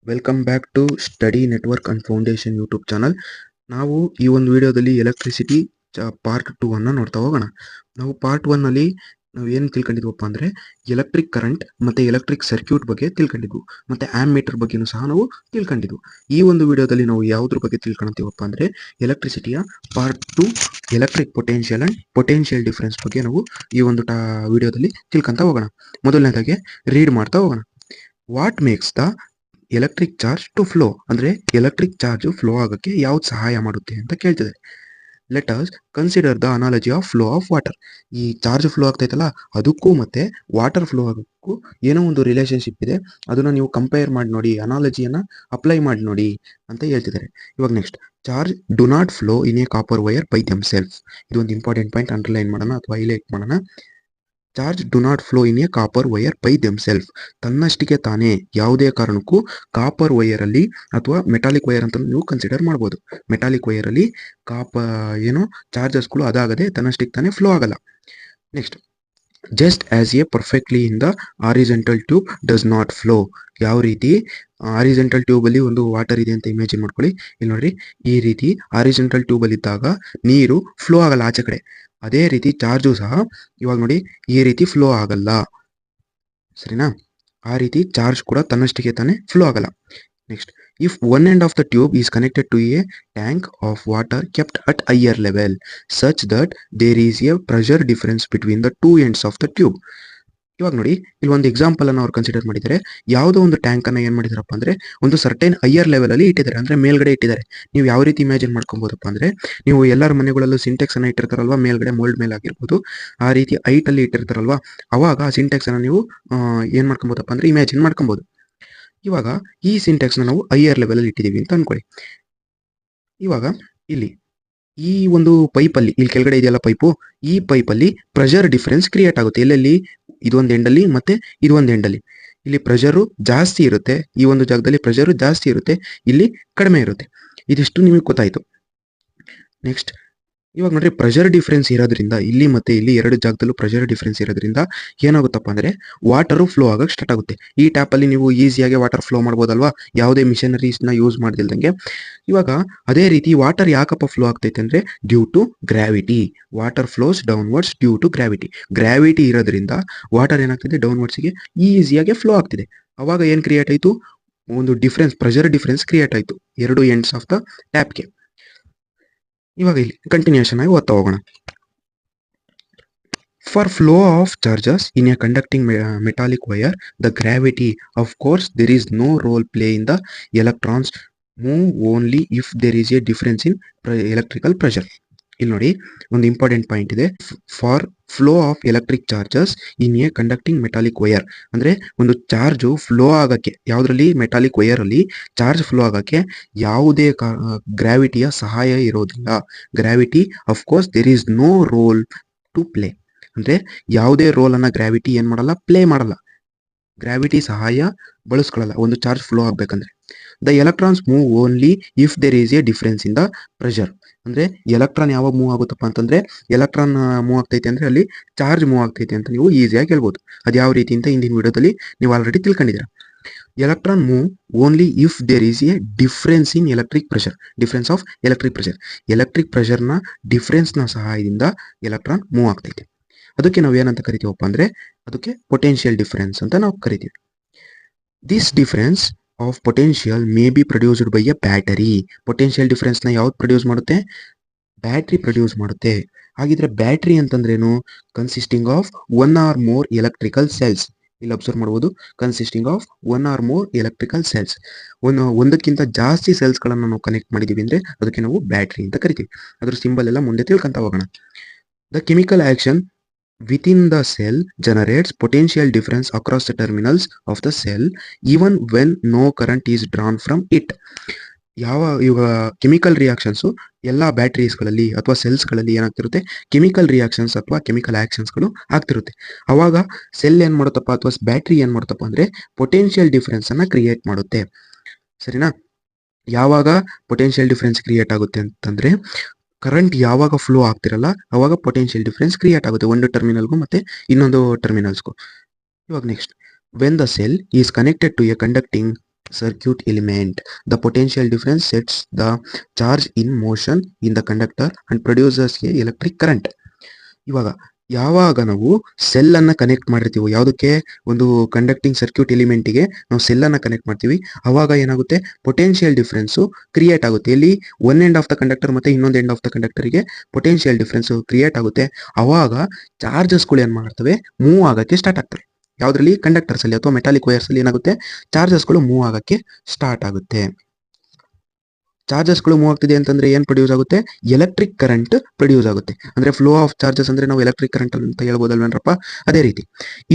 Welcome back to study network and foundation YouTube channel. ನಾವು ಈ ಒಂದು ವಿಡಿಯೋದಲ್ಲಿ ಎಲೆಕ್ಟ್ರಿಸಿಟಿ ಪಾರ್ಟ್ 2 ಅನ್ನು ನೋಡ್ತಾ ಹೋಗೋಣ. ನಾವು ಪಾರ್ಟ್ 1 ಅಲ್ಲಿ ನಾವು ಏನು ತಿಳ್ಕೊಂಡಿದ್ವಪ್ಪ ಅಂದರೆ ಎಲೆಕ್ಟ್ರಿಕ್ ಕರೆಂಟ್ ಮತ್ತು ಎಲೆಕ್ಟ್ರಿಕ್ ಸರ್ಕ್ಯೂಟ್ ಬಗ್ಗೆ ತಿಳ್ಕೊಂಡಿದ್ವು, ಮತ್ತು ಆ್ಯಮ್ ಮೀಟರ್ ಬಗ್ಗೆನೂ ಸಹ ನಾವು ತಿಳ್ಕೊಂಡಿದ್ವು. ಈ ಒಂದು ವಿಡಿಯೋದಲ್ಲಿ ನಾವು ಯಾವುದ್ರ ಬಗ್ಗೆ ತಿಳ್ಕೊಳ್ತೀವಪ್ಪ ಅಂದರೆ ಎಲೆಕ್ಟ್ರಿಸಿಟಿಯ part 2 electric potential and potential difference ಬಗ್ಗೆ ನಾವು ಈ ಒಂದು ವಿಡಿಯೋದಲ್ಲಿ ತಿಳ್ಕೊತಾ ಹೋಗೋಣ. ಮೊದಲನೇದಾಗಿ ರೀಡ್ ಮಾಡ್ತಾ ಹೋಗೋಣ. What makes the electric charge to flow ಅಂದರೆ ಎಲೆಕ್ಟ್ರಿಕ್ ಚಾರ್ಜ್ ಫ್ಲೋ ಆಗೋಕ್ಕೆ ಯಾವ್ದು ಸಹಾಯ ಮಾಡುತ್ತೆ ಅಂತ ಕೇಳ್ತಿದ್ದಾರೆ. Let us consider the analogy of flow of water. ಈ ಚಾರ್ಜ್ ಫ್ಲೋ ಆಗ್ತೈತಲ್ಲ ಅದಕ್ಕೂ ಮತ್ತೆ ವಾಟರ್ ಫ್ಲೋ ಆಗೋಕ್ಕೂ ಏನೋ ಒಂದು ರಿಲೇಷನ್ಶಿಪ್ ಇದೆ, ಅದನ್ನು ನೀವು ಕಂಪೇರ್ ಮಾಡಿ ನೋಡಿ, ಅನಾಲಜಿಯನ್ನು ಅಪ್ಲೈ ಮಾಡಿ ನೋಡಿ ಅಂತ ಹೇಳ್ತಿದ್ದಾರೆ. ಇವಾಗ next, charge do not flow in a copper wire by themselves. ಇದೊಂದು ಇಂಪಾರ್ಟೆಂಟ್ ಪಾಯಿಂಟ್, ಅಂಡರ್ಲೈನ್ ಮಾಡೋಣ ಅಥವಾ ಹೈಲೈಟ್ ಮಾಡೋಣ. Charge do not flow in a copper wire by themselves. ತನ್ನಷ್ಟಿಗೆ ತಾನೇ ಯಾವುದೇ ಕಾರಣಕ್ಕೂ ಕಾಪರ್ ವೈರಲ್ಲಿ ಅಥವಾ ಮೆಟಾಲಿಕ್ ವೈರ್ ಅಂತ ನೀವು ಕನ್ಸಿಡರ್ ಮಾಡ್ಬೋದು. ಮೆಟಾಲಿಕ್ ವೈರಲ್ಲಿ ಏನೋ ಚಾರ್ಜಸ್ಗಳು ಅದಾಗದೆ ತನ್ನಷ್ಟಿಗೆ ತಾನೇ ಫ್ಲೋ ಆಗಲ್ಲ. Next, just as A perfectly in the horizontal tube does not flow. ಯಾವ ರೀತಿ ಹಾರಿಜೆಂಟಲ್ ಟ್ಯೂಬಲ್ಲಿ ಒಂದು ವಾಟರ್ ಇದೆ ಅಂತ ಇಮ್ಯಾಜಿನ್ ಮಾಡ್ಕೊಳ್ಳಿ. ಇಲ್ಲಿ ನೋಡ್ರಿ, ಈ ರೀತಿ ಹಾರಿಜೆಂಟಲ್ ಟ್ಯೂಬಲ್ಲಿ ಇದ್ದಾಗ ನೀರು ಫ್ಲೋ ಆಗಲ್ಲ ಆಚೆ ಕಡೆ. ಅದೇ ರೀತಿ ಚಾರ್ಜು ಸಹ ಇವಾಗ ನೋಡಿ ಈ ರೀತಿ ಫ್ಲೋ ಆಗಲ್ಲ, ಸರಿನಾ? ಆ ರೀತಿ ಚಾರ್ಜ್ ಕೂಡ ತನ್ನಷ್ಟಿಗೆ ತಾನೇ ಫ್ಲೋ ಆಗಲ್ಲ. Next, if one end of the tube is connected to a tank of water kept at higher level such that there is a pressure difference between the two ends of the tube. ಇವಾಗ ನೋಡಿ, ಇಲ್ಲಿ ಒಂದು example ಅನ್ನು ಅವ್ರು consider ಮಾಡಿದ್ದಾರೆ. ಯಾವುದೋ ಒಂದು tank ಅನ್ನ ಏನು ಮಾಡಿದಾರಪ್ಪ ಅಂದ್ರೆ ಒಂದು ಸರ್ಟೈನ್ ಹೈಯರ್ ಲೆವೆಲ್ ಅಲ್ಲಿ ಇಟ್ಟಿದ್ದಾರೆ, ಅಂದ್ರೆ ಮೇಲ್ಗಡೆ ಇಟ್ಟಿದ್ದಾರೆ. ನೀವು ಯಾವ ರೀತಿ ಇಮ್ಯಾಜಿನ್ ಮಾಡ್ಕೊಬೋದಪ್ಪ ಅಂದ್ರೆ, ನೀವು ಎಲ್ಲರ ಮನೆಗಳಲ್ಲೂ ಸಿಂಟೆಕ್ಸ್ ಅನ್ನ ಇಟ್ಟಿರ್ತಾರಲ್ವಾ, ಮೇಲ್ಗಡೆ ಮೋಲ್ಡ್ ಮೇಲೆ ಆಗಿರ್ಬೋದು, ಆ ರೀತಿ ಹೈಟ್ ಅಲ್ಲಿ ಇಟ್ಟಿರ್ತಾರಲ್ವಾ, ಅವಾಗ ಆ ಸಿಂಟೆಕ್ಸ್ ಅನ್ನ ನೀವು ಏನ್ ಮಾಡ್ಕೊಬೋದಪ್ಪ ಅಂದ್ರೆ ಇಮ್ಯಾಜಿನ್ ಮಾಡ್ಕೊಬೋದು. ಇವಾಗ ಈ ಸಿಂಟೆಕ್ಸ್ ನ ನಾವು ಹೈಯರ್ ಲೆವೆಲ್ ಅಲ್ಲಿ ಇಟ್ಟಿದೀವಿ ಅಂತ ಅನ್ಕೊಳ್ಳಿ. ಇವಾಗ ಇಲ್ಲಿ ಈ ಒಂದು ಪೈಪಲ್ಲಿ, ಇಲ್ಲಿ ಕೆಳಗಡೆ ಇದೆಯಲ್ಲ ಪೈಪು, ಈ ಪೈಪಲ್ಲಿ ಪ್ರೆಷರ್ ಡಿಫರೆನ್ಸ್ ಕ್ರಿಯೇಟ್ ಆಗುತ್ತೆ. ಎಲ್ಲೆಲ್ಲಿ? ಇದೊಂದು ಎಂಡಲ್ಲಿ ಮತ್ತೆ ಇದೊಂದು ಎಂಡಲ್ಲಿ. ಇಲ್ಲಿ ಪ್ರೆಷರು ಜಾಸ್ತಿ ಇರುತ್ತೆ, ಈ ಒಂದು ಜಾಗದಲ್ಲಿ ಪ್ರೆಷರು ಜಾಸ್ತಿ ಇರುತ್ತೆ, ಇಲ್ಲಿ ಕಡಿಮೆ ಇರುತ್ತೆ. ಇದಿಷ್ಟು ನಿಮಗೆ ಗೊತ್ತಾಯ್ತು. ನೆಕ್ಸ್ಟ್, ಇವಾಗ ನೋಡ್ರಿ, ಪ್ರೆಷರ್ ಡಿಫರೆನ್ಸ್ ಇರೋದ್ರಿಂದ ಇಲ್ಲಿ ಮತ್ತೆ ಇಲ್ಲಿ ಎರಡು ಜಾಗದಲ್ಲೂ ಪ್ರೆಷರ್ ಡಿಫರೆನ್ಸ್ ಇರೋದ್ರಿಂದ ಏನಾಗುತ್ತಪ್ಪ ಅಂದ್ರೆ ವಾಟರು ಫ್ಲೋ ಆಗಕ್ಕೆ ಸ್ಟಾರ್ಟ್ ಆಗುತ್ತೆ. ಈ ಟ್ಯಾಪಲ್ಲಿ ನೀವು ಈಸಿಯಾಗಿ ವಾಟರ್ ಫ್ಲೋ ಮಾಡ್ಬೋದಲ್ವಾ, ಯಾವುದೇ ಮಿಷನರೀಸ್ನ ಯೂಸ್ ಮಾಡ್ದಿಲ್ದಂಗೆ. ಇವಾಗ ಅದೇ ರೀತಿ ವಾಟರ್ ಯಾಕಪ್ಪ ಫ್ಲೋ ಆಗ್ತೈತೆ ಅಂದ್ರೆ due to gravity. Water flows downwards due to gravity. Gravity ಇರೋದ್ರಿಂದ ವಾಟರ್ ಏನಾಗ್ತಿದೆ, ಡೌನ್ವರ್ಡ್ಸ್ಗೆ ಈಸಿಯಾಗಿ ಫ್ಲೋ ಆಗ್ತಿದೆ. ಅವಾಗ ಏನು ಕ್ರಿಯೇಟ್ ಆಯಿತು? ಒಂದು ಡಿಫ್ರೆನ್ಸ್, ಪ್ರೆಷರ್ ಡಿಫ್ರೆನ್ಸ್ ಕ್ರಿಯೇಟ್ ಆಯಿತು ಎರಡು ಎಂಡ್ಸ್ ಆಫ್ ದ ಟ್ಯಾಪ್ಗೆ. ಇವಾಗ ಇಲ್ಲಿ ಕಂಟಿನ್ಯೂಷನ್ ಆಗಿ ಓದ್ತಾ ಹೋಗೋಣ. For flow of charges in a conducting metallic wire, the gravity, of course, there is no role play in the electrons move only if there is a difference in electrical pressure. ಇಲ್ಲಿ ನೋಡಿ, ಒಂದು important point ಇದೆ. For flow of electric charges in a conducting metallic wire, ಅಂದರೆ ಒಂದು charge flow ಆಗೋಕ್ಕೆ, ಯಾವುದರಲ್ಲಿ? Metallic ವೈರಲ್ಲಿ charge flow ಆಗೋಕ್ಕೆ ಯಾವುದೇ ಗ್ರಾವಿಟಿಯ ಸಹಾಯ ಇರೋದಿಲ್ಲ. Gravity, of course, there is no role to play. ಅಂದರೆ ಯಾವುದೇ ರೋಲನ್ನು ಗ್ರಾವಿಟಿ ಏನು ಮಾಡಲ್ಲ, ಪ್ಲೇ ಮಾಡಲ್ಲ. ಗ್ರಾವಿಟಿ ಸಹಾಯ ಬಳಸ್ಕೊಳ್ಳಲ್ಲ ಒಂದು ಚಾರ್ಜ್ ಫ್ಲೋ ಆಗಬೇಕಂದ್ರೆ. The electrons move only if there is a difference in the pressure. ಅಂದರೆ ಎಲೆಕ್ಟ್ರಾನ್ ಯಾವಾಗ ಮೂವ್ ಆಗುತ್ತಪ್ಪ ಅಂತಂದರೆ, ಎಲೆಕ್ಟ್ರಾನ್ ಮೂವ್ ಆಗ್ತೈತೆ ಅಂದರೆ ಅಲ್ಲಿ ಚಾರ್ಜ್ ಮೂವ್ ಆಗ್ತೈತೆ ಅಂತ ನೀವು ಈಸಿಯಾಗಿ ಹೇಳ್ಬೋದು. ಅದು ಯಾವ ರೀತಿ ಅಂತ ಹಿಂದಿನ ವಿಡಿಯೋದಲ್ಲಿ ನೀವು ಆಲ್ರೆಡಿ ತಿಳ್ಕೊಂಡಿದ್ದೀರಾ. Electron move only if there is a difference in electric pressure. Difference of electric pressure. Electric ಪ್ರೆಷರ್ನ ಡಿಫ್ರೆನ್ಸ್ನ ಸಹಾಯದಿಂದ ಎಲೆಕ್ಟ್ರಾನ್ ಮೂವ್ ಆಗ್ತೈತೆ. ಅದಕ್ಕೆ ನಾವು ಏನಂತ ಕರಿತೀವಪ್ಪ ಅಂದರೆ, ಅದಕ್ಕೆ ಪೊಟೆನ್ಷಿಯಲ್ ಡಿಫರೆನ್ಸ್ ಅಂತ ನಾವು ಕರಿತೀವಿ. This difference of potential may be produced by a battery. Potential ಡಿಫರೆನ್ಸ್ನ ಯಾವ್ದು ಪ್ರೊಡ್ಯೂಸ್ ಮಾಡುತ್ತೆ? ಬ್ಯಾಟ್ರಿ ಪ್ರೊಡ್ಯೂಸ್ ಮಾಡುತ್ತೆ. ಹಾಗಿದ್ರೆ ಬ್ಯಾಟ್ರಿ ಅಂತಂದ್ರೇನು? Consisting of one or more electrical cells. ಇಲ್ಲಿ ಅಬ್ಸರ್ವ್ ಮಾಡ್ಬೋದು, consisting of one or more electrical cells. ಒಂದಕ್ಕಿಂತ ಜಾಸ್ತಿ ಸೆಲ್ಸ್ಗಳನ್ನು ನಾವು ಕನೆಕ್ಟ್ ಮಾಡಿದ್ದೀವಿ ಅಂದರೆ ಅದಕ್ಕೆ ನಾವು ಬ್ಯಾಟ್ರಿ ಅಂತ ಕರಿತೀವಿ. ಅದ್ರ ಸಿಂಬಲ್ ಎಲ್ಲ ಮುಂದೆ ತಿಳ್ಕೊಂತ ಹೋಗೋಣ. The chemical action within the cell generates potential difference across the terminals of the cell even when no current is drawn from it. ಇವಾಗ ಕೆಮಿಕಲ್ ರಿಯಾಕ್ಷನ್ಸು ಎಲ್ಲ ಬ್ಯಾಟ್ರೀಸ್ಗಳಲ್ಲಿ ಅಥವಾ ಸೆಲ್ಸ್ಗಳಲ್ಲಿ ಏನಾಗ್ತಿರುತ್ತೆ? ಕೆಮಿಕಲ್ ರಿಯಾಕ್ಷನ್ಸ್ ಅಥವಾ ಕೆಮಿಕಲ್ ಆ್ಯಕ್ಷನ್ಸ್ಗಳು ಆಗ್ತಿರುತ್ತೆ. ಅವಾಗ ಸೆಲ್ ಏನು ಮಾಡುತ್ತಪ್ಪ ಅಥವಾ ಬ್ಯಾಟ್ರಿ ಏನು ಮಾಡುತ್ತಪ್ಪ ಅಂದರೆ ಪೊಟೆನ್ಷಿಯಲ್ ಡಿಫ್ರೆನ್ಸನ್ನು ಕ್ರಿಯೇಟ್ ಮಾಡುತ್ತೆ, ಸರಿನಾ? ಯಾವಾಗ ಪೊಟೆನ್ಷಿಯಲ್ ಡಿಫ್ರೆನ್ಸ್ ಕ್ರಿಯೇಟ್ ಆಗುತ್ತೆ ಅಂತಂದರೆ, ಕರೆಂಟ್ ಯಾವಾಗ ಫ್ಲೋ ಆಗ್ತಿರಲ್ಲ ಅವಾಗ ಪೊಟೆನ್ಷಿಯಲ್ ಡಿಫ್ರೆನ್ಸ್ ಕ್ರಿಯೇಟ್ ಆಗುತ್ತೆ ಒಂದು ಟರ್ಮಿನಲ್ಗೂ ಮತ್ತು ಇನ್ನೊಂದು ಟರ್ಮಿನಲ್ಸ್ಗೂ. ಇವಾಗ next, when the cell is connected to a conducting circuit element. The potential difference sets the charge in motion in the conductor and produces a electric current. ಇವಾಗ ಯಾವಾಗ ನಾವು ಸೆಲ್ ಅನ್ನ ಕನೆಕ್ಟ್ ಮಾಡಿರ್ತೀವಿ, ಯಾವುದಕ್ಕೆ, ಒಂದು ಕಂಡಕ್ಟಿಂಗ್ ಸರ್ಕ್ಯೂಟ್ ಎಲಿಮೆಂಟಿಗೆ ನಾವು cell ಅನ್ನ connect ಮಾಡ್ತೀವಿ, ಅವಾಗ ಏನಾಗುತ್ತೆ, ಪೊಟೆನ್ಷಿಯಲ್ ಡಿಫ್ರೆನ್ಸು ಕ್ರಿಯೇಟ್ ಆಗುತ್ತೆ. ಇಲ್ಲಿ one end of the conductor ಮತ್ತೆ ಇನ್ನೊಂದು ಎಂಡ್ ಆಫ್ ದ ಕಂಡಕ್ಟರ್ಗೆ ಪೊಟೆನ್ಷಿಯಲ್ ಡಿಫ್ರೆನ್ಸ್ ಕ್ರಿಯೇಟ್ ಆಗುತ್ತೆ. ಅವಾಗ ಚಾರ್ಜಸ್ಗಳು ಏನ್ ಮಾಡ್ತವೆ, ಮೂವ್ ಆಗಕ್ಕೆ ಸ್ಟಾರ್ಟ್ ಆಗ್ತವೆ. ಯಾವ್ದ್ರಲ್ಲಿ, ಕಂಡಕ್ಟರ್ಸ್ ಅಲ್ಲಿ ಅಥವಾ ಮೆಟಾಲಿಕ್ ವೈರ್ಸ್ ಅಲ್ಲಿ ಏನಾಗುತ್ತೆ, ಚಾರ್ಜಸ್ಗಳು ಮೂವ್ ಆಗಕ್ಕೆ ಸ್ಟಾರ್ಟ್ ಆಗುತ್ತೆ. ಚಾರ್ಜಸ್ಗಳು ಮೂವ್ ಆಗ್ತಿದೆ ಅಂತಂದ್ರೆ ಏನ್ ಪ್ರೊಡ್ಯೂಸ್ ಆಗುತ್ತೆ, ಎಲೆಕ್ಟ್ರಿಕ್ ಕರೆಂಟ್ ಪ್ರೊಡ್ಯೂಸ್ ಆಗುತ್ತೆ. ಅಂದ್ರೆ ಫ್ಲೋ ಆಫ್ ಚಾರ್ಜಸ್ ಅಂದ್ರೆ ನಾವು ಎಲೆಕ್ಟ್ರಿಕ್ ಕರೆಂಟ್ ಅಂತ ಹೇಳ್ಬೋದಲ್ವೇನ್ರಪ್ಪ. ಅದೇ ರೀತಿ,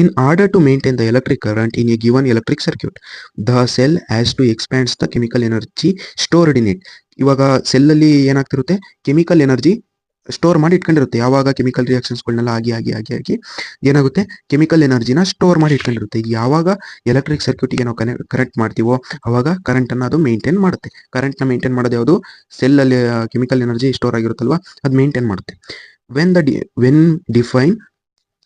in order to maintain the electric current in a given electric circuit, the cell has to expands the chemical energy stored in it. ಇವಾಗ cell ಅಲ್ಲಿ ಏನಾಗ್ತಿರುತ್ತೆ, ಕೆಮಿಕಲ್ ಎನರ್ಜಿ ಸ್ಟೋರ್ ಮಾಡಿ ಇಟ್ಕೊಂಡಿರುತ್ತೆ. ಯಾವಾಗ ಕೆಮಿಕಲ್ ರಿಯಾಕ್ಷನ್ಸ್ಗಳನ್ನೆಲ್ಲ ಆಗಿ ಆಗಿ ಆಗಿ ಆಗಿ ಏನಾಗುತ್ತೆ, ಕೆಮಿಕಲ್ ಎನರ್ಜಿನ ಸ್ಟೋರ್ ಮಾಡಿ ಇಟ್ಕೊಂಡಿರುತ್ತೆ. ಯಾವಾಗ ಎಲೆಕ್ಟ್ರಿಕ್ ಸರ್ಕ್ಯೂಟ್ಗೆ ನಾವು ಕನೆಕ್ಟ್ ಮಾಡ್ತೀವೋ ಅವಾಗ ಕರೆಂಟ್ ಅನ್ನ ಅದು ಮೇಂಟೈನ್ ಮಾಡುತ್ತೆ. ಕರೆಂಟ್ ನ ಮೇಂಟೈನ್ ಮಾಡೋದು ಯಾವುದು, ಸೆಲ್ ಅಲ್ಲಿ ಕೆಮಿಕಲ್ ಎನರ್ಜಿ ಸ್ಟೋರ್ ಆಗಿರುತ್ತಲ್ವಾ, ಅದು ಮೇಂಟೈನ್ ಮಾಡುತ್ತೆ.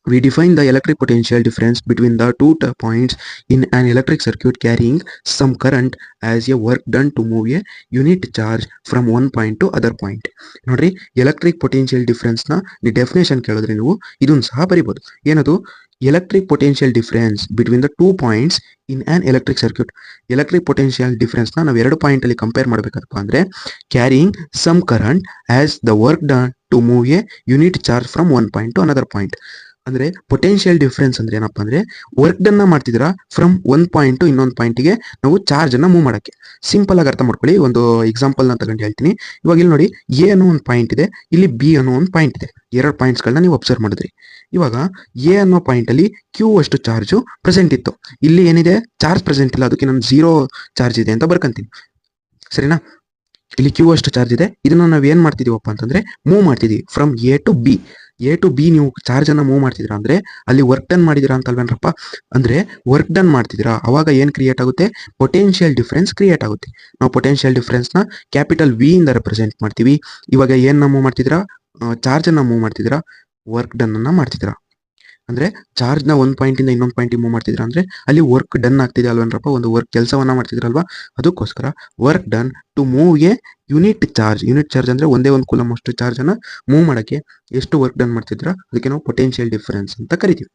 We define the electric potential difference between the two points in an electric circuit carrying some current as a work done to move a unit charge from one point to other point. ನೋಡ್ರಿ, electric potential difference ನ definition ಕೇಳಿದ್ರೆ ನೀವು ಇದನ್ನು ಸಹ ಬರಿಬಹುದು. ಏನದು, electric potential difference between the two points in an electric circuit. Electric potential difference ನ ನಾವು ಎರಡು ಪಾಯಿಂಟ್ ಅಲ್ಲಿ ಕಂಪೇರ್ ಮಾಡಬೇಕಪ್ಪ ಅಂದ್ರೆ, carrying some current as the work done to move a unit charge from one point to another point. ಅಂದ್ರೆ potential difference ಅಂದ್ರೆ ಏನಪ್ಪಾ ಅಂದ್ರೆ, ವರ್ಕ್ ಡನ್ ಮಾಡ್ತಿದ್ದೀರಾ ಫ್ರಮ್ ಒಂದ್ ಪಾಯಿಂಟ್ ಟು ಇನ್ನೊಂದು ಪಾಯಿಂಟ್ಗೆ ನಾವು ಚಾರ್ಜ್ ಅನ್ನ ಮೂವ್ ಮಾಡಕ್ಕೆ. ಸಿಂಪಲ್ ಆಗಿ ಅರ್ಥ ಮಾಡ್ಕೊಳ್ಳಿ, ಒಂದು ಎಕ್ಸಾಂಪಲ್ ನ ತಗೊಂಡು ಹೇಳ್ತೀನಿ. ಇವಾಗ ಇಲ್ಲಿ ನೋಡಿ, ಎ ಅನ್ನೋ ಒಂದು ಪಾಯಿಂಟ್ ಇದೆ, ಇಲ್ಲಿ ಬಿ ಅನ್ನೋ ಒಂದು ಪಾಯಿಂಟ್ ಇದೆ. ಎರಡು ಪಾಯಿಂಟ್ಸ್ ಗಳನ್ನ ನೀವು ಅಬ್ಸರ್ವ್ ಮಾಡಿದ್ರಿ. ಇವಾಗ ಎ ಅನ್ನೋ ಪಾಯಿಂಟ್ ಅಲ್ಲಿ ಕ್ಯೂ ಅಷ್ಟು ಚಾರ್ಜ್ ಪ್ರೆಸೆಂಟ್ ಇತ್ತು. ಇಲ್ಲಿ ಏನಿದೆ, ಚಾರ್ಜ್ ಪ್ರೆಸೆಂಟ್ ಇಲ್ಲ, ಅದಕ್ಕೆ ನಾನು 0 ಚಾರ್ಜ್ ಇದೆ ಅಂತ ಬರ್ಕಂತೀನಿ. ಸರಿನಾ, ಇಲ್ಲಿ ಕ್ಯೂ ಅಷ್ಟು ಚಾರ್ಜ್ ಇದೆ. ಇದನ್ನ ನಾವು ಏನ್ ಮಾಡ್ತಿದೀವಪ್ಪ ಅಂತಂದ್ರೆ, ಮೂವ್ ಮಾಡ್ತಿದೀವಿ from A to B. A to B ನೀವು ಚಾರ್ಜ್ ಅನ್ನ ಮೂವ್ ಮಾಡ್ತಿದ್ದೀರಾ ಅಂದ್ರೆ ಅಲ್ಲಿ ವರ್ಕ್ ಡನ್ ಮಾಡಿದಿರಾ ಅಂತ ಅಲ್ವೇನ್ರಪ್ಪ. ಅಂದ್ರೆ ವರ್ಕ್ ಡನ್ ಮಾಡ್ತಿದ್ದೀರಾ, ಅವಾಗ ಏನ್ ಕ್ರಿಯೇಟ್ ಆಗುತ್ತೆ, ಪೊಟೆನ್ಷಿಯಲ್ ಡಿಫ್ರೆನ್ಸ್ ಕ್ರಿಯೇಟ್ ಆಗುತ್ತೆ. ನಾವು ಪೊಟೆನ್ಷಿಯಲ್ ಡಿಫ್ರೆನ್ಸ್ ನ ಕ್ಯಾಪಿಟಲ್ ವಿ ಇಂದ ರೆಪ್ರೆಸೆಂಟ್ ಮಾಡ್ತೀವಿ. ಇವಾಗ ಏನ್ ಮೂವ್ ಮಾಡ್ತಿದ್ದೀರಾ, ಚಾರ್ಜ್ ಅನ್ನ ಮೂವ್ ಮಾಡ್ತಿದ್ದೀರಾ, ವರ್ಕ್ ಡನ್ ಅನ್ನ ಮಾಡ್ತಿದ್ದೀರಾ. ಅಂದ್ರೆ ಚಾರ್ಜ್ ನ ಒಂದ್ ಪಾಯಿಂಟ್ ಇಂದ ಇನ್ನೊಂದು ಪಾಯಿಂಟ್ ಮೂವ್ ಮಾಡ್ತಿದ್ರ ಅಂದ್ರೆ ಅಲ್ಲಿ ವರ್ಕ್ ಡನ್ ಆಗ್ತಿದೆ ಅಲ್ವೇನ್ರಪ್ಪ, ಒಂದು ವರ್ಕ್ ಕೆಲಸವನ್ನ ಮಾಡ್ತಿದ್ರಲ್ವಾ. ಅದಕ್ಕೋಸ್ಕರ work done to move a unit charge. Unit charge ಅಂದ್ರೆ ಒಂದೇ ಒಂದು ಕೂಲಮ್ ಅಷ್ಟು ಚಾರ್ಜ್ ಅನ್ನ ಮೂವ್ ಮಾಡಕ್ಕೆ ಎಷ್ಟು ವರ್ಕ್ ಡನ್ ಮಾಡ್ತಿದ್ರ, ಅದಕ್ಕೆ ನಾವು ಪೊಟೆನ್ಷಿಯಲ್ ಡಿಫರೆನ್ಸ್ ಅಂತ ಕರಿತೀವಿ.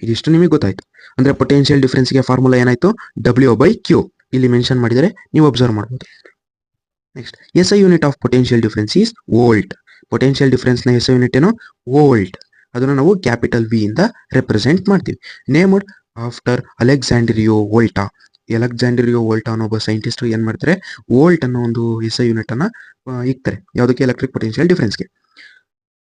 ಇದಿಷ್ಟು ನಿಮಗೆ ಗೊತ್ತಾಯ್ತು. ಅಂದ್ರೆ ಪೊಟೆನ್ಷಿಯಲ್ ಡಿಫರೆನ್ಸ್ ಗೆ ಫಾರ್ಮುಲಾ ಏನಾಯ್ತು, W/Q. ಇಲ್ಲಿ ಮೆನ್ಷನ್ ಮಾಡಿದರೆ ನೀವು ಅಬ್ಸರ್ವ್ ಮಾಡಬಹುದು. Next, SI unit of potential difference is volt. Potential difference ನ SI ಯೂನಿಟ್ ಏನು, ವೋಲ್ಟ್. ಅದನ್ನ ನಾವು ಕ್ಯಾಪಿಟಲ್ ವಿ ಇಂದ ರೆಪ್ರೆಸೆಂಟ್ ಮಾಡ್ತೀವಿ. ನೇಮ್ಡ್ ಆಫ್ಟರ್ ಅಲೆಕ್ಸಾಂಡ್ರಿಯೋ ವೋಲ್ಟಾ. ಅಲೆಕ್ಸಾಂಡ್ರಿಯೋ ವೋಲ್ಟಾ ಅನ್ನೋ ಒಬ್ಬ ಸೈಂಟಿಸ್ಟ್ ಏನ್ ಮಾಡ್ತಾರೆ, ವೋಲ್ಟ್ ಅನ್ನೋ ಒಂದು SI ಯೂನಿಟ್ ಅನ್ನ ಇಕ್ತಾರೆ. ಯಾವುದಕ್ಕೆ, ಎಲೆಕ್ಟ್ರಿಕ್ ಪೊಟೆನ್ಷಿಯಲ್ ಡಿಫರೆನ್ಸ್ಗೆ.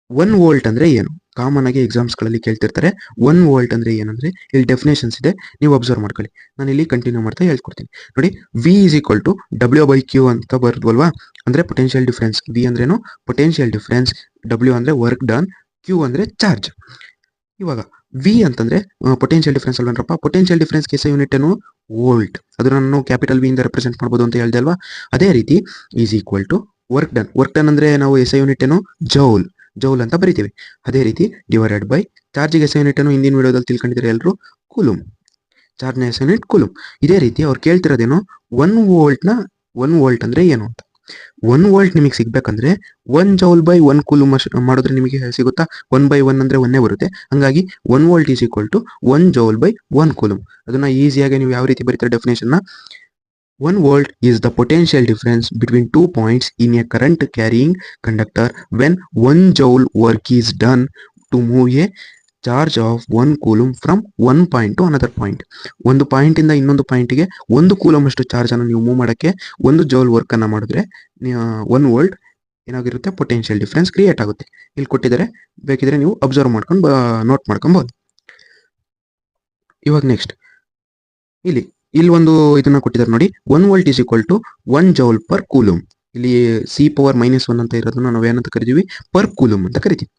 1 ವೋಲ್ಟ್ ಅಂದ್ರೆ ಏನು, ಕಾಮನ್ ಆಗಿ ಎಕ್ಸಾಮ್ಸ್ ಗಳಲ್ಲಿ ಕೇಳ್ತಿರ್ತಾರೆ. 1 ವೋಲ್ಟ್ ಅಂದ್ರೆ ಏನಂದ್ರೆ, ಇಲ್ಲಿ ಡೆಫಿನೇಷನ್ಸ್ ಇದೆ, ನೀವು ಅಬ್ಸರ್ವ್ ಮಾಡ್ಕೊಳ್ಳಿ. ನಾನು ಇಲ್ಲಿ ಕಂಟಿನ್ಯೂ ಮಾಡ್ತಾ ಹೇಳ್ಕೊಡ್ತೀನಿ ನೋಡಿ. V is equal to W/Q ಅಂತ ಬರುತ್ತಲ್ವಾ. ಅಂದ್ರೆ ಪೊಟೆನ್ಷಿಯಲ್ ಡಿಫರೆನ್ಸ್, V ಅಂದ್ರೇನು, ಪೊಟೆನ್ಷಿಯಲ್ ಡಿಫರೆನ್ಸ್, W ಅಂದ್ರೆ ವರ್ಕ್ ಡನ್, Q ಅಂದ್ರೆ ಚಾರ್ಜ್. ಇವಾಗ V ಅಂತಂದ್ರೆ ಪೊಟೆನ್ಷಿಯಲ್ ಡಿಫರೆನ್ಸ್ ಅಲ್ವೇನ್ರಪ್ಪ. ಪೊಟೆನ್ಷಿಯಲ್ ಡಿಫರೆನ್ಸ್ SI ಯೂನಿಟ್ ಏನು, ವೋಲ್ಟ್. ಅದನ್ನ ನಾನು ಕ್ಯಾಪಿಟಲ್ ವಿ ಇಂದ ರೆಪ್ರೆಸೆಂಟ್ ಮಾಡ್ಬೋದು ಅಂತ ಹೇಳ್ದೆ ಅಲ್ವಾ. ಅದೇ ರೀತಿ is equal to work done. Work done ಅಂದ್ರೆ ನಾವು SI ಯೂನಿಟ್ ಏನು, ಜೌಲ್. ಜೌಲ್ ಅಂತ ಬರಿತೀವಿ. ಅದೇ ರೀತಿ ಡಿವೈಡೆಡ್ ಬೈ ಚಾರ್ಜಿಗೆ SI ಯೂನಿಟ್ ಅನ್ನು ಹಿಂದಿನ ವಿಡಿಯೋದಲ್ಲಿ ತಿಳ್ಕೊಂಡಿದ್ರೆ ಎಲ್ಲರೂ, ಕೂಲುಮ್. ಚಾರ್ಜ್ನ SI ಯೂನಿಟ್ ಕೂಲುಮ್. ಇದೇ ರೀತಿ ಅವ್ರು ಕೇಳ್ತಿರೋದೇನು, 1 ವೋಲ್ಟ್ ಅಂದ್ರೆ ಏನು ಅಂತ. 1 ವೋಲ್ಟ್ ನಿಮಗೆ ಸಿಗ್ಬೇಕಂದ್ರೆ 1 ಜೌಲ್ ಬೈ 1 ಕೂಲುಮ್ ಮಾಡಿದ್ರೆ ನಿಮಗೆ ಸಿಗುತ್ತಾ. 1/1 ಅಂದ್ರೆ 1 ಬರುತ್ತೆ. ಹಂಗಾಗಿ 1 volt is equal to 1 joule by 1 coulomb. ಅದನ್ನ ಈಸಿಯಾಗಿ ನೀವು ಯಾವ ರೀತಿ ಬರೀತಾರೆ ಡೆಫಿನೇಷನ್ ನ, 1 volt is the potential difference between 2 points in a current carrying conductor when 1 joule work is done to move a charge of 1 coulomb from one point to another point. ಒಂದು point ಇಂದ ಇನ್ನೊಂದು ಪಾಯಿಂಟ್ಗೆ 1 coulomb ಅಷ್ಟು charge ಅನ್ನು ನೀವು move ಮಾಡಕ್ಕೆ 1 joule work ಅನ್ನ ಮಾಡಿದ್ರೆ 1 volt ಏನಾಗಿರುತ್ತೆ, ಪೊಟೆನ್ಷಿಯಲ್ ಡಿಫರೆನ್ಸ್ ಕ್ರಿಯೇಟ್ ಆಗುತ್ತೆ. ಇಲ್ಲಿ ಕೊಟ್ಟಿದ್ದಾರೆ, ಬೇಕಿದ್ರೆ ನೀವು ಅಬ್ಸರ್ವ್ ಮಾಡ್ಕೊಂಡು ನೋಟ್ ಮಾಡ್ಕೊಬಹುದು. ಇವಾಗ ನೆಕ್ಸ್ಟ್ ಇಲ್ಲಿ ಒಂದು ಇದನ್ನ ಕೊಟ್ಟಿದ್ದಾರೆ ನೋಡಿ. 1 volt is equal to 1 joule per coulomb. ಇಲ್ಲಿ C⁻⁻1 ಅಂತ ಇರೋದನ್ನ ನಾವು ಏನಂತ ಕರಿತೀವಿ, ಪರ್ ಕೂಲೂಮ್ ಅಂತ ಕರಿತೀವಿ.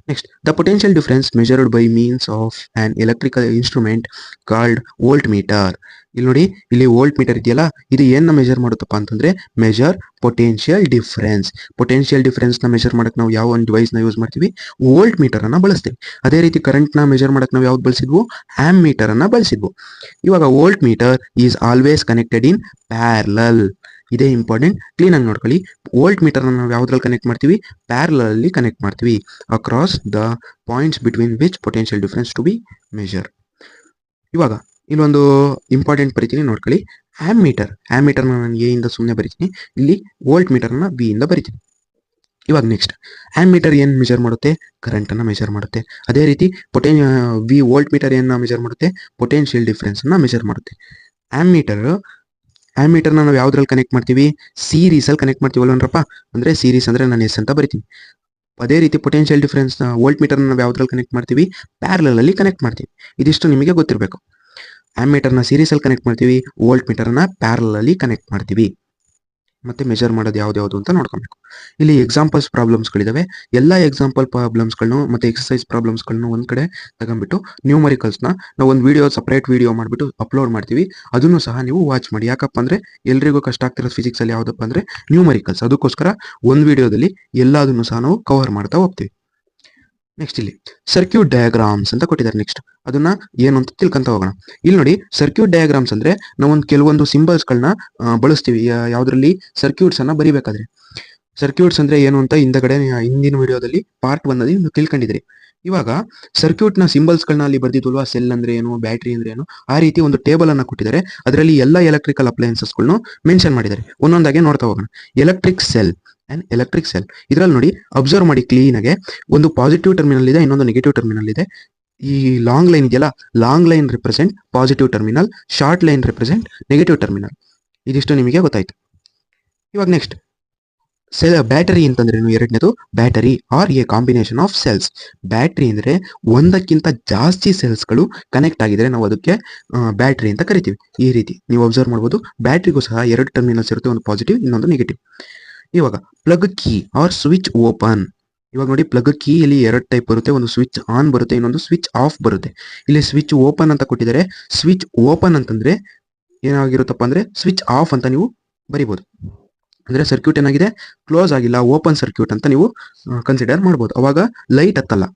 Next, the potential difference measured by means of an electrical instrument called voltmeter. ಇಲ್ಲಿ ನೋಡಿ, ಇಲ್ಲಿ ವೋಲ್ಟ್ ಮೀಟರ್ ಇದೆಯಲ್ಲ, ಇದು ಏನ ಮೆಜರ್ ಮಾಡುತ್ತಪ್ಪ ಅಂತಂದ್ರೆ measure potential difference. Potential difference ನ ಮೆಜರ್ ಮಾಡಕ್ ನಾವು ಯಾವ ಒಂದು ಡಿವೈಸ್ ನ ಯೂಸ್ ಮಾಡ್ತೀವಿ? ವೋಲ್ಟ್ ಮೀಟರ್ ಅನ್ನ ಬಳಸ್ತೀವಿ. ಅದೇ ರೀತಿ ಕರೆಂಟ್ ನ ಮೆಜರ್ ಮಾಡಕ್ ನಾವು ಯಾವ್ದು ಬಳಸಿದ್ವು? ಆಮ್ ಮೀಟರ್ ಅನ್ನ ಬಳಸಿದ್ವು. ಇವಾಗ volt meter is always connected in parallel. ಇದೇ ಇಂಪಾರ್ಟೆಂಟ್, ಕ್ಲೀನ್ ಆಗಿ ನೋಡ್ಕೊಳ್ಳಿ. ವೋಲ್ಟ್ ಮೀಟರ್ ನಾವು ಯಾವ್ದ್ರಲ್ಲಿ ಕನೆಕ್ಟ್ ಮಾಡ್ತೀವಿ? ಪ್ಯಾರಲಲ್ ಅಲ್ಲಿ ಕನೆಕ್ಟ್ ಮಾಡ್ತೀವಿ. Across the points between which potential difference to be measure. ಇವಾಗ ಇಲ್ಲೊಂದು ಇಂಪಾರ್ಟೆಂಟ್ ಬರಿತೀನಿ ನೋಡ್ಕೊಳ್ಳಿ. ಆಮ್ ಮೀಟರ್ ನಾನು ಎ ಇಂದ ಸುಮ್ಮನೆ ಬರಿತೀನಿ, ಇಲ್ಲಿ ವೋಲ್ಟ್ ಮೀಟರ್ನ ಬಿ ಇಂದ ಬರಿತೀನಿ. ಇವಾಗ ನೆಕ್ಸ್ಟ್, ಆಮ್ ಮೀಟರ್ ಏನ್ ಮೆಜರ್ ಮಾಡುತ್ತೆ? ಕರೆಂಟ್ ಅನ್ನ ಮೆಜರ್ ಮಾಡುತ್ತೆ. ಅದೇ ರೀತಿ ವೋಲ್ಟ್ ಮೀಟರ್ ಏನ ಮೆಜರ್ ಮಾಡುತ್ತೆ? ಪೊಟೆನ್ಷಿಯಲ್ ಡಿಫರೆನ್ಸ್ ಅನ್ನ ಮೆಜರ್ ಮಾಡುತ್ತೆ. ಆಮ್ ಮೀಟರ್ನ ನಾವು ಯಾವ್ದ್ರಲ್ಲಿ ಕನೆಕ್ಟ್ ಮಾಡ್ತೀವಿ? ಸೀರೀಸ್ ಅಲ್ಲಿ ಕನೆಕ್ಟ್ ಮಾಡ್ತೀವಲ್ಲಪ್ಪ. ಅಂದ್ರೆ ಸೀರೀಸ್ ಅಂದ್ರೆ ನಾನು ಎಸ್ ಅಂತ ಬರಿತೀನಿ. ಅದೇ ರೀತಿ ಪೊಟೆನ್ಷಿಯಲ್ ಡಿಫರೆನ್ಸ್ ವೋಲ್ಟ್ ಮೀಟರ್ ನಾವು ಯಾವ್ದ್ರಲ್ಲಿ ಕನೆಕ್ಟ್ ಮಾಡ್ತೀವಿ? ಪ್ಯಾರಲಲ್ ಅಲ್ಲಿ ಕನೆಕ್ಟ್ ಮಾಡ್ತೀವಿ. ಇದಿಷ್ಟು ನಿಮಗೆ ಗೊತ್ತಿರಬೇಕು. ಆಮ್ ಮೀಟರ್ನ ಸೀರೀಸ್ ಅಲ್ಲಿ ಕನೆಕ್ಟ್ ಮಾಡ್ತೀವಿ, ವೋಲ್ಟ್ ಮೀಟರ್ನ ಪ್ಯಾರಲಲ್ ಅಲ್ಲಿ ಕನೆಕ್ಟ್ ಮಾಡ್ತೀವಿ. ಮತ್ತೆ ಮೆಜರ್ ಮಾಡೋದು ಯಾವ್ದು ಅಂತ ನೋಡ್ಕೊಬೇಕು. ಇಲ್ಲಿ ಎಕ್ಸಾಂಪಲ್ಸ್ ಪ್ರಾಬ್ಲಮ್ಸ್ಗಳಿದಾವೆ. ಎಲ್ಲ ಎಕ್ಸಾಂಪಲ್ ಪ್ರಾಬ್ಲಮ್ಸ್ಗಳನ್ನು ಮತ್ತೆ ಎಕ್ಸಸೈಸ್ ಪ್ರಾಬ್ಲಮ್ಸ್ಗಳನ್ನು ಒಂದ್ ಕಡೆ ತಗೊಂಡ್ಬಿಟ್ಟು ನ್ಯೂಮರಿಕಲ್ಸ್ನ ನಾವು ಒಂದು ವಿಡಿಯೋ ಸಪರೇಟ್ ವಿಡಿಯೋ ಮಾಡಿಬಿಟ್ಟು ಅಪ್ಲೋಡ್ ಮಾಡ್ತೀವಿ. ಅದನ್ನು ಸಹ ನೀವು ವಾಚ್ ಮಾಡಿ. ಯಾಕಪ್ಪ ಅಂದ್ರೆ ಎಲ್ರಿಗೂ ಕಷ್ಟ ಆಗ್ತಿರೋದು ಫಿಸಿಕ್ಸ್ ಅಲ್ಲಿ ಯಾವ್ದಪ್ಪ ಅಂದ್ರೆ ನ್ಯೂಮರಿಕಲ್ಸ್. ಅದಕ್ಕೋಸ್ಕರ ಒಂದು ವಿಡಿಯೋದಲ್ಲಿ ಎಲ್ಲದನ್ನು ಸಹ ನಾವು ಕವರ್ ಮಾಡ್ತಾ ಹೋಗ್ತೀವಿ. ನೆಕ್ಸ್ಟ್ ಇಲ್ಲಿ ಸರ್ಕ್ಯೂಟ್ ಡಯಾಗ್ರಾಮ್ಸ್ ಅಂತ ಕೊಟ್ಟಿದ್ದಾರೆ. ನೆಕ್ಸ್ಟ್ ಅದನ್ನ ಏನು ಅಂತ ತಿಳ್ಕೊಂತ ಹೋಗೋಣ. ಇಲ್ಲಿ ನೋಡಿ, ಸರ್ಕ್ಯೂಟ್ ಡಯಾಗ್ರಾಮ್ಸ್ ಅಂದ್ರೆ ನಾವೊಂದು ಕೆಲವೊಂದು ಸಿಂಬಲ್ಸ್ಗಳನ್ನ ಬಳಸ್ತೀವಿ ಯಾವ್ದ್ರಲ್ಲಿ? ಸರ್ಕ್ಯೂಟ್ಸ್ ಅನ್ನ ಬರಿಬೇಕಾದ್ರೆ. ಸರ್ಕ್ಯೂಟ್ಸ್ ಅಂದ್ರೆ ಏನು ಅಂತ ಹಿಂದಿನ ವಿಡಿಯೋದಲ್ಲಿ ಪಾರ್ಟ್ 1 ಅಲ್ಲಿ ನೀವು ತಿಳ್ಕೊಂಡಿದ್ರಿ. ಇವಾಗ ಸರ್ಕ್ಯೂಟ್ ನ ಸಿಂಬಲ್ಸ್ ಗಳನ್ನ ಅಲ್ಲಿ ಬರ್ದಿದ್ವಲ್ವಾ? ಸೆಲ್ ಅಂದ್ರೆ ಏನು, ಬ್ಯಾಟ್ರಿ ಅಂದ್ರೆ ಏನು, ಆ ರೀತಿ ಒಂದು ಟೇಬಲ್ ಅನ್ನ ಕೊಟ್ಟಿದ್ದಾರೆ. ಅದರಲ್ಲಿ ಎಲ್ಲ ಎಲೆಕ್ಟ್ರಿಕಲ್ ಅಪ್ಲಯನ್ಸಸ್ ಗಳನ್ನು ಮೆನ್ಷನ್ ಮಾಡಿದ್ದಾರೆ. ಒಂದೊಂದಾಗಿ ನೋಡ್ತಾ ಹೋಗೋಣ. ಎಲೆಕ್ಟ್ರಿಕ್ ಸೆಲ್ ಇದ್ರಲ್ಲಿ ನೋಡಿ, ಅಬ್ಸರ್ವ್ ಮಾಡಿ ಕ್ಲೀನ್ ಆಗಿ. ಒಂದು ಪಾಸಿಟಿವ್ ಟರ್ಮಿನಲ್ ಇದೆ, ಇನ್ನೊಂದು ನೆಗೆಟಿವ್ ಟರ್ಮಿನಲ್ ಇದೆ. ಈ ಲಾಂಗ್ ಲೈನ್ ಇದೆಯಲ್ಲ, long line represent positive terminal, short line represent negative terminal. ಇದಿಷ್ಟು ನಿಮಗೆ ಗೊತ್ತಾಯ್ತು. ಇವಾಗ ನೆಕ್ಸ್ಟ್, ಬ್ಯಾಟರಿ ಅಂತಂದ್ರೇನು? ಎರಡನೇದು battery are a combination of cells. Battery ಅಂದ್ರೆ ಒಂದಕ್ಕಿಂತ ಜಾಸ್ತಿ ಸೆಲ್ಸ್ಗಳು ಕನೆಕ್ಟ್ ಆಗಿದ್ರೆ ನಾವು ಅದಕ್ಕೆ ಬ್ಯಾಟರಿ ಅಂತ ಕರಿತೀವಿ. ಈ ರೀತಿ ನೀವು ಅಬ್ಸರ್ವ್ ಮಾಡ್ಬೋದು. ಬ್ಯಾಟ್ರಿಗೂ ಸಹ ಎರಡು ಟರ್ಮಿನಲ್ಸ್ ಇರುತ್ತೆ, ಒಂದು ಪಾಸಿಟಿವ್ ಇನ್ನೊಂದು ನೆಗೆಟಿವ್. ಇವಾಗ plug key or switch open. ಇವಾಗ ನೋಡಿ, ಪ್ಲಗ್ ಕೀ ಇಲ್ಲಿ ಎರಡು ಟೈಪ್ ಬರುತ್ತೆ. ಒಂದು ಸ್ವಿಚ್ ಆನ್ ಬರುತ್ತೆ, ಇನ್ನೊಂದು ಸ್ವಿಚ್ ಆಫ್ ಬರುತ್ತೆ. ಇಲ್ಲಿ ಸ್ವಿಚ್ ಓಪನ್ ಅಂತ ಕೊಟ್ಟಿದ್ದಾರೆ. ಸ್ವಿಚ್ ಓಪನ್ ಅಂತಂದ್ರೆ ಏನಾಗಿರುತ್ತಪ್ಪ ಅಂದ್ರೆ ಸ್ವಿಚ್ ಆಫ್ ಅಂತ ನೀವು ಬರಿಬಹುದು. ಅಂದ್ರೆ ಸರ್ಕ್ಯೂಟ್ ಏನಾಗಿದೆ? ಕ್ಲೋಸ್ ಆಗಿಲ್ಲ, ಓಪನ್ ಸರ್ಕ್ಯೂಟ್ ಅಂತ ನೀವು ಕನ್ಸಿಡರ್ ಮಾಡ್ಬೋದು. ಅವಾಗ ಲೈಟ್ ಹತ್ತಲ್ಲ.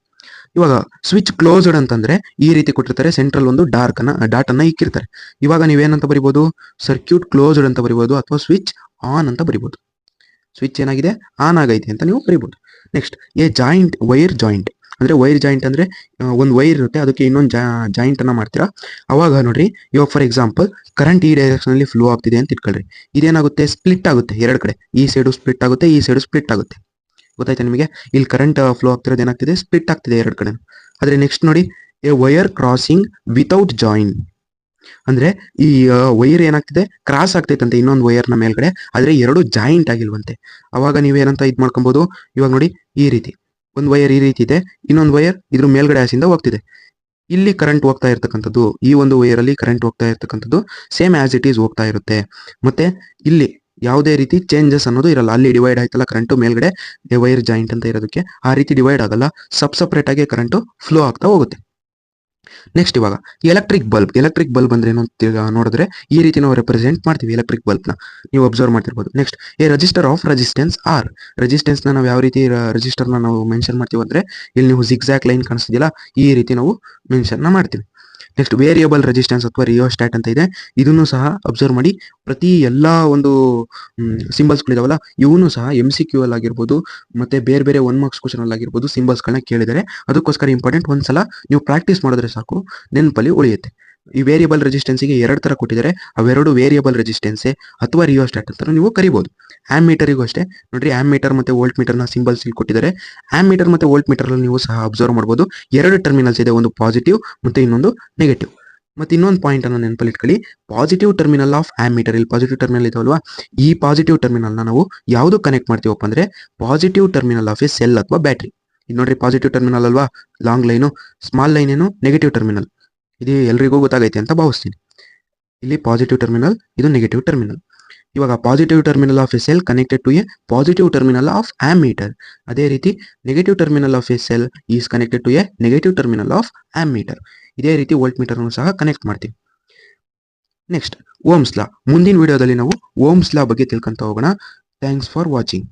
ಇವಾಗ ಸ್ವಿಚ್ ಕ್ಲೋಸ್ಡ್ ಅಂತಂದ್ರೆ ಈ ರೀತಿ ಕೊಟ್ಟಿರ್ತಾರೆ. ಸೆಂಟ್ರಲ್ ಒಂದು ಡಾಟ್ ಅನ್ನ ಇಕ್ಕಿರ್ತಾರೆ. ಇವಾಗ ನೀವೇನಂತ ಬರಿಬಹುದು? ಸರ್ಕ್ಯೂಟ್ ಕ್ಲೋಸ್ಡ್ ಅಂತ ಬರಿಬಹುದು, ಅಥವಾ ಸ್ವಿಚ್ ಆನ್ ಅಂತ ಬರಿಬಹುದು. ಸ್ವಿಚ್ ಏನಾಗಿದೆ? ಆನ್ ಆಗೈತೆ ಅಂತ ನೀವು ಬರಿಬಹುದು. ನೆಕ್ಸ್ಟ್, ವೈರ್ ಜಾಯಿಂಟ್ ಅಂದ್ರೆ ವೈರ್ ಜಾಯಿಂಟ್ ಅಂದ್ರೆ ಒಂದು ವೈರ್ ಇರುತ್ತೆ, ಅದಕ್ಕೆ ಇನ್ನೊಂದು ಜಾಯಿಂಟ್ ಅನ್ನ ಮಾಡ್ತೀರಾ. ಅವಾಗ ನೋಡ್ರಿ, ಇವಾಗ ಫಾರ್ ಎಕ್ಸಾಂಪಲ್ ಕರೆಂಟ್ ಈ ಡೈರೆಕ್ಷನ್ ಅಲ್ಲಿ ಫ್ಲೋ ಆಗ್ತಿದೆ ಅಂತ ಇಟ್ಕೊಳ್ರಿ. ಇದೇನಾಗುತ್ತೆ? ಸ್ಪ್ಲಿಟ್ ಆಗುತ್ತೆ ಎರಡು ಕಡೆ. ಈ ಸೈಡು ಸ್ಪ್ಲಿಟ್ ಆಗುತ್ತೆ, ಈ ಸೈಡು ಸ್ಪ್ಲಿಟ್ ಆಗುತ್ತೆ. ಗೊತ್ತಾಯ್ತಾ ನಿಮಗೆ? ಇಲ್ಲಿ ಕರೆಂಟ್ ಫ್ಲೋ ಆಗ್ತಿರೋದು ಏನಾಗ್ತಿದೆ? ಸ್ಪ್ಲಿಟ್ ಆಗ್ತಿದೆ ಎರಡು ಕಡೆ. ಆದ್ರೆ ನೆಕ್ಸ್ಟ್ ನೋಡಿ, A wire crossing without join ಅಂದ್ರೆ ಈ ವೈರ್ ಏನಾಗ್ತಿದೆ? ಕ್ರಾಸ್ ಆಗ್ತೈತಂತೆ ಇನ್ನೊಂದು ವೈರ್ನ ಮೇಲ್ಗಡೆ, ಆದ್ರೆ ಎರಡು ಜಾಯಿಂಟ್ ಆಗಿಲ್ವಂತೆ. ಅವಾಗ ನೀವೇನಂತ ಇದ್ ಮಾಡ್ಕೊಬಹುದು? ಇವಾಗ ನೋಡಿ, ಈ ರೀತಿ ಒಂದು ವೈರ್ ಈ ರೀತಿ ಇದೆ, ಇನ್ನೊಂದು ವೈರ್ ಇದ್ರ ಮೇಲ್ಗಡೆ ಆಸಿಂದ ಹೋಗ್ತಿದೆ. ಇಲ್ಲಿ ಕರೆಂಟ್ ಹೋಗ್ತಾ ಇರ್ತಕ್ಕಂಥದ್ದು, ಈ ಒಂದು ವೈರ್ ಅಲ್ಲಿ ಕರೆಂಟ್ ಹೋಗ್ತಾ ಇರ್ತಕ್ಕಂಥದ್ದು ಸೇಮ್ ಆಸ್ ಇಟ್ ಈಸ್ ಹೋಗ್ತಾ ಇರುತ್ತೆ. ಮತ್ತೆ ಇಲ್ಲಿ ಯಾವುದೇ ರೀತಿ ಚೇಂಜಸ್ ಅನ್ನೋದು ಇರಲ್ಲ. ಅಲ್ಲಿ ಡಿವೈಡ್ ಆಯ್ತಲ್ಲ ಕರೆಂಟ್ ಮೇಲ್ಗಡೆ ವೈರ್ ಜಾಯಿಂಟ್ ಅಂತ ಇರೋದಕ್ಕೆ, ಆ ರೀತಿ ಡಿವೈಡ್ ಆಗಲ್ಲ. ಸಪ್ರೇಟ್ ಆಗಿ ಕರೆಂಟ್ ಫ್ಲೋ ಆಗ್ತಾ ಹೋಗುತ್ತೆ. ನೆಕ್ಸ್ಟ್, ಇವಾಗ ಎಲೆಕ್ಟ್ರಿಕ್ ಬಲ್ಬ್ ಅಂದ್ರೆ ಏನು ಅಂತ ನೋಡಿದ್ರೆ ಈ ರೀತಿ ನಾವು ರೆಪ್ರೆಸೆಂಟ್ ಮಾಡ್ತೀವಿ ಎಲೆಕ್ಟ್ರಿಕ್ ಬಲ್ಬ್ ನ. ನೀವು ಅಬ್ಸರ್ವ್ ಮಾಡ್ತಿರ್ಬೋದು. Next, a resistor of resistance R. Resistance ನ ನಾವು ಯಾವ ರೀತಿ ರೆಜಿಸ್ಟರ್ ನ ನಾವು ಮೆನ್ಷನ್ ಮಾಡ್ತೀವಿ ಅಂದ್ರೆ, ಇಲ್ಲಿ ನೀವು ಜಿಗ್ಜಾಕ್ ಲೈನ್ ಕಾಣಿಸ್ತಿದೆಯಲ್ಲ, ಈ ರೀತಿ ನಾವು ಮೆನ್ಷನ್ ಮಾಡ್ತೀವಿ. ನೆಕ್ಸ್ಟ್, ವೇರಿಯಬಲ್ ರೆಸಿಸ್ಟೆನ್ಸ್ ಅಥವಾ ರಿಯೋಸ್ಟಾಟ್ ಅಂತ ಇದೆ. ಇದನ್ನು ಸಹ ಅಬ್ಸರ್ವ್ ಮಾಡಿ. ಪ್ರತಿ ಎಲ್ಲಾ ಒಂದು ಸಿಂಬಲ್ಸ್ಗಳಿದಾವಲ್ಲ, ಇವನು ಸಹ MCQ ಅಲ್ಲಿ ಆಗಿರ್ಬೋದು, ಮತ್ತೆ ಬೇರೆ ಬೇರೆ 1 ಮಾರ್ಕ್ಸ್ ಕ್ವಶನ್ ಅಲ್ಲಿ ಆಗಿರ್ಬೋದು ಸಿಂಬಲ್ಸ್ಗಳನ್ನ ಕೇಳಿದರೆ. ಅದಕ್ಕೋಸ್ಕರ ಇಂಪಾರ್ಟೆಂಟ್, ಒಂದ್ಸಲ ನೀವು ಪ್ರಾಕ್ಟೀಸ್ ಮಾಡಿದ್ರೆ ಸಾಕು, ನೆನಪಲ್ಲಿ ಉಳಿಯುತ್ತೆ. ಈ ವೇರಿಯಬಲ್ ರೆಸಿಸ್ಟೆನ್ಸ್ಗೆ ಎರಡು ತರ ಕೊಟ್ಟಿದ್ದಾರೆ. ಅವೆರಡು ವೇರಿಯಬಲ್ ರೆಸಿಸ್ಟೆನ್ಸ್ ಅಥವಾ ರಿಯೋಸ್ಟಾಟ್ ಅಂತ ನೀವು ಕರಿಬಹುದು. ಆಮ್ ಮೀಟರ್ಗೂ ಅಷ್ಟೇ ನೋಡ್ರಿ, ಆಮ್ ಮೀಟರ್ ಮತ್ತೆ ವೋಲ್ಟ್ ಮೀಟರ್ ನ ಸಿಂಬಲ್ಸ್ ಇಲ್ಲಿ ಕೊಟ್ಟಿದ್ದಾರೆ. ಆಮ್ ಮೀಟರ್ ಮತ್ತೆ ವೋಲ್ಟ್ ಮೀಟರ್ ಅಲ್ಲಿ ನೀವು ಸಹ ಅಬ್ಸರ್ವ್ ಮಾಡಬಹುದು. ಎರಡು ಟರ್ಮಿನಲ್ಸ್ ಇದೆ, ಒಂದು ಪಾಸಿಟಿವ್ ಮತ್ತೆ ಇನ್ನೊಂದು ನೆಗೆಟಿವ್. ಮತ್ತೆ ಇನ್ನೊಂದು ಪಾಯಿಂಟ್ ಅನ್ನು ನೆನಪಲ್ಲಿ ಇಟ್ಕೊಳ್ಳಿ, positive terminal of ammeter. ಇಲ್ಲಿ ಪಾಸಿಟಿವ್ ಟರ್ಮಿನಲ್ ಇದಾವಲ್ವಾ, ಈ ಪಾಸಿಟಿವ್ ಟರ್ಮಿನಲ್ ನ ನಾವು ಯಾವುದು ಕನೆಕ್ಟ್ ಮಾಡ್ತೀವಪ್ಪ ಅಂದ್ರೆ positive terminal of a cell ಅಥವಾ ಬ್ಯಾಟ್ರಿ. ಇದು ನೋಡ್ರಿ, ಪಾಸಿಟಿವ್ ಟರ್ಮಿನಲ್ ಅಲ್ವಾ, ಲಾಂಗ್ ಲೈನು. ಸ್ಮಾಲ್ ಲೈನ್ ಏನು? Negative terminal. ಇದು ಎಲ್ರಿಗೂ ಗೊತ್ತಾಗೈತೆ ಅಂತ ಭಾವಿಸ್ತೀನಿ. ಇಲ್ಲಿ ಪಾಸಿಟಿವ್ ಟರ್ಮಿನಲ್, ಇದು ನೆಗೆಟಿವ್ ಟರ್ಮಿನಲ್. ಇವಾಗ positive terminal of a cell connected to a positive terminal of ammeter. ಅದೇ ರೀತಿ negative terminal of a cell is connected to a negative terminal of ammeter. ಇದೇ ರೀತಿ ವೋಲ್ಟ್ ಮೀಟರ್ನು ಸಹ ಕನೆಕ್ಟ್ ಮಾಡ್ತೀವಿ. Next Ohm's law. ಮುಂದಿನ ವಿಡಿಯೋದಲ್ಲಿ ನಾವು ಓಮ್ಸ್ ಲಾ ಬಗ್ಗೆ ತಿಳ್ಕೊಂತ ಹೋಗೋಣ. Thanks for watching.